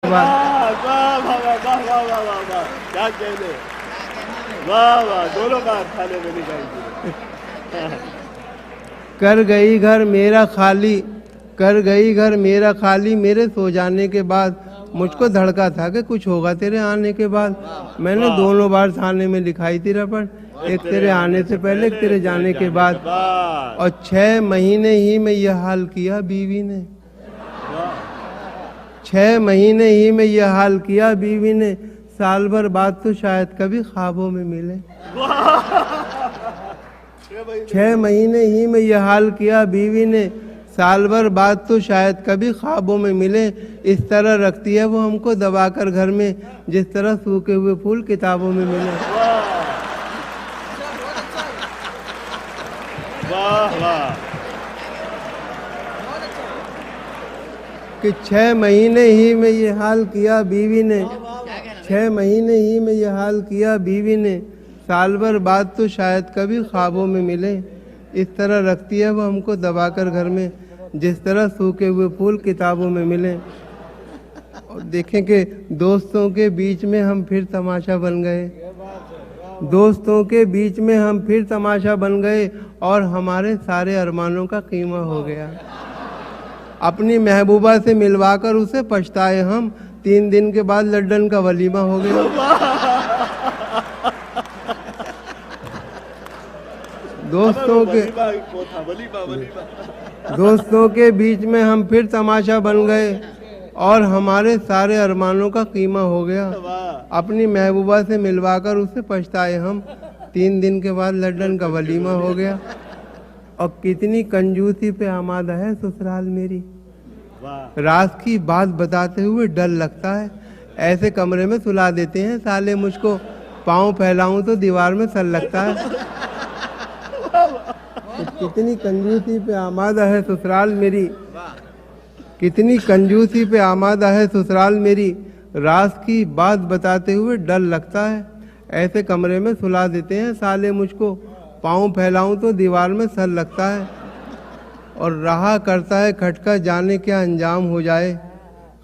वाह वाह वाह वाह वाह वाह वाह वाह वाह, क्या कहने, वाह वाह, दोनों बार खाने में निकाल कर गई घर मेरा खाली, कर गई घर मेरा खाली, मेरे सो जाने के बाद मुझको धड़का था कि कुछ होगा तेरे आने के बाद। मैंने दोनों बार थाने में लिखाई थी रपट, एक तेरे आने से पहले, एक तेरे जाने के बाद। और 6 महीने ही में यह हाल किया बीवी ने, 6 महीने ही में यह हाल किया बीवी ने, साल भर बाद तो शायद कभी ख्वाबों में मिले। 6 महीने ही में यह हाल किया बीवी ने, साल भर बाद तो शायद कभी ख्वाबों में मिले। इस तरह रखती है वो हमको दबाकर घर में, जिस तरह सूखे हुए फूल किताबों में मिले। वाह वाह, कि 6 महीने ही में ये हाल किया बीवी ने, 6 महीने ही में ये हाल किया बीवी ने, साल भर बाद तो शायद कभी ख्वाबों में मिले। इस तरह रखती है वो हमको दबाकर घर में, जिस तरह सूखे हुए फूल किताबों में मिले। और देखें कि दोस्तों के बीच में हम फिर तमाशा बन गए, दोस्तों के बीच में हम फिर तमाशा बन गए, और हमारे सारे अरमानों का कीमा हो गया। अपनी महबूबा से मिलवाकर उसे पछताए हम, 3 दिन के बाद लड्डन का वलीमा हो गया। दोस्तों के बीच में हम फिर तमाशा बन गए, और हमारे सारे अरमानों का कीमा हो गया। अपनी महबूबा से मिलवाकर उसे पछताए हम, 3 दिन के बाद लड्डन का वलीमा हो गया। और कितनी कंजूसी पे आमादा है ससुराल मेरी, राज की बात बताते हुए डर लगता है। ऐसे कमरे में सुला देते हैं साले मुझको, पाँव फैलाऊं तो दीवार में सर लगता है। कितनी कंजूसी पे आमादा है ससुराल मेरी, कितनी कंजूसी पे आमादा है ससुराल मेरी, राज की बात बताते हुए डर लगता है। ऐसे कमरे में सुला देते हैं साले मुझको, पाँव फैलाऊं तो दीवार में सर लगता है। और रहा करता है खटका, जाने क्या अंजाम हो जाए,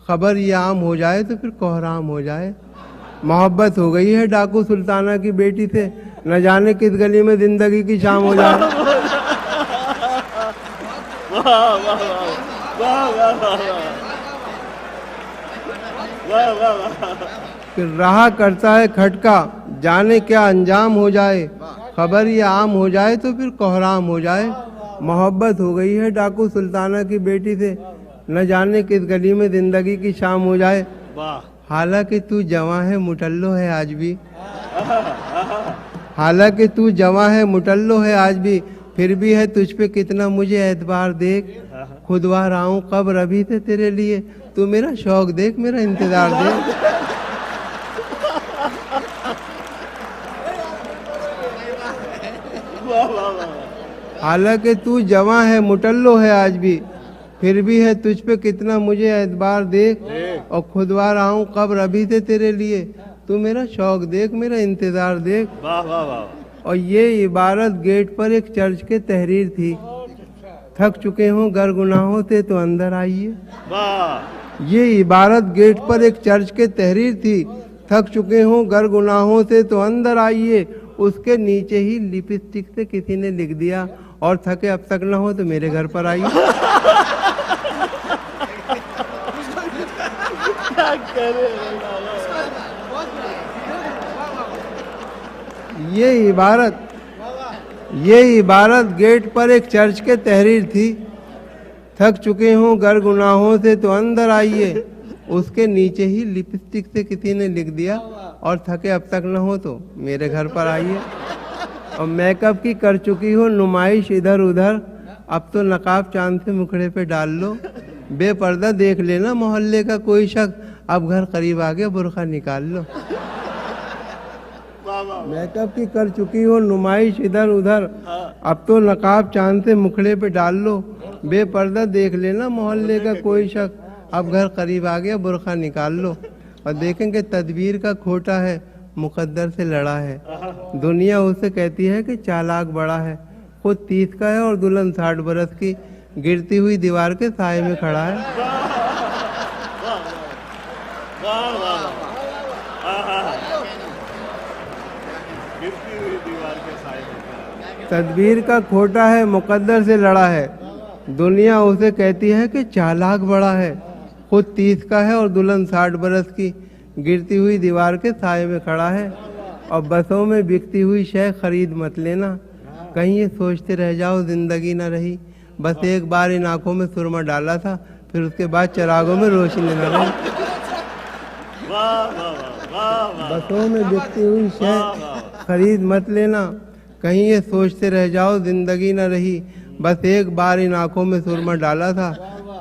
खबर ये आम हो जाए तो फिर कोहराम हो जाए। मोहब्बत हो गई है डाकू सुल्ताना की बेटी से, न जाने किस गली में जिंदगी की शाम हो जाए। फिर रहा करता है खटका, जाने क्या अंजाम हो जाए, खबर ये आम हो जाए तो फिर कोहराम हो जाए। मोहब्बत हो गई है डाकू सुल्ताना की बेटी से, न जाने किस गली में जिंदगी की शाम हो जाए। हालांकि तू जवां है मुटल्लो है आज भी, हालांकि तू जवां है मुटल्लो है आज भी, फिर भी है तुझ पे कितना मुझे एतबार देख। खुदवा रहा हूँ कब्र अभी से तेरे लिए, तू मेरा शौक देख, मेरा इंतजार देख। हालांकि तू जवां है मुटल्लो है आज भी, फिर भी है तुझ पे कितना मुझे एतबार देख। और खुदवा रहा हूँ कब्र अभी से तेरे लिए, तू मेरा शौक देख, मेरा इंतजार देख। वाह वाह वाह। और ये इबारत गेट पर एक चर्च के तहरीर थी, थक चुके हों गर गुनाहों से तो अंदर आइए। ये इबारत गेट पर एक चर्च के तहरीर थी, थक चुके हों गर गुनाहों से तो अंदर आइए। उसके नीचे ही लिपस्टिक से किसी ने लिख दिया, और थके अब तक ना हो तो मेरे घर पर आइए। ये इबारत गेट पर एक चर्च के तहरीर थी, थक चुके हों गर गुनाहों से तो अंदर आइए। उसके नीचे ही लिपस्टिक से किसी ने लिख दिया, और थके अब तक न हो तो मेरे घर पर आइए। और मेकअप की कर चुकी हो नुमाइश इधर उधर, अब तो नकाब चांद से मुखड़े पे डाल लो। बेपर्दा देख लेना मोहल्ले का कोई शख्स, अब घर करीब आ गया बुर्खा निकाल लो। मेकअप की कर चुकी हो नुमाइश इधर उधर, अब तो नकाब चांद से मुखड़े पे डाल लो। बेपर्दा देख लेना मोहल्ले का कोई शख्स, अब घर करीब आ गया बुर्खा निकाल लो। और देखेंगे तदबीर का खोटा है, मुकद्दर से लड़ा है। दुनिया उसे कहती है कि चालाक बड़ा है, खुद 30 का है और दुल्हन 60 बरस की, गिरती हुई दीवार के साए में खड़ा है। वाह वाह वाह। गिरती हुई दीवार के साए में। तदबीर का खोटा है, मुकद्दर से लड़ा है। दुनिया उसे कहती है कि चालाक बड़ा है। खुद 30 का है और दुल्हन 60 बरस की। गिरती हुई दीवार के साए में खड़ा है। और बसों में बिकती हुई शय खरीद मत लेना, कहीं ये सोचते रह जाओ जिंदगी न रही। बस एक बार इन आंखों में सुरमा डाला था, फिर उसके बाद चिरागों में रोशनी न रही। वाह वाह वाह वाह। बसों में बिकती हुई शय खरीद मत लेना, कहीं ये सोचते रह जाओ जिंदगी न रही। बस एक बार इन आंखों में सुरमा डाला था,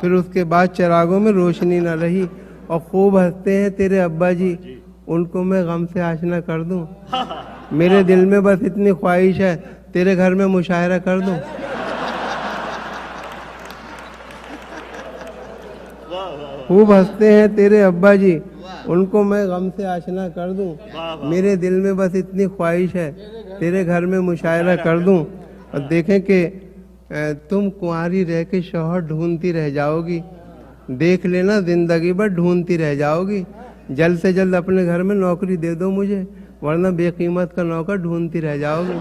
फिर उसके बाद चिरागों में रोशनी न रही। और खूब हंसते हैं तेरे अब्बा जी, उनको मैं गम से आशना कर दूं। मेरे दिल में बस इतनी ख्वाहिश है, तेरे घर में मुशायरा कर दूं। खूब हंसते हैं तेरे अब्बा जी, उनको मैं गम से आशना कर दूं। मेरे दिल में बस इतनी ख्वाहिश है, तेरे घर में मुशायरा कर दूं। और देखें कि तुम कुंवारी रह के शौहर ढूंढती रह जाओगी। देख लेना जिंदगी भर ढूंढती रह जाओगी। जल्द से जल्द अपने घर में नौकरी दे दो मुझे, वरना बेकीमत का नौकर ढूंढती रह जाओगी।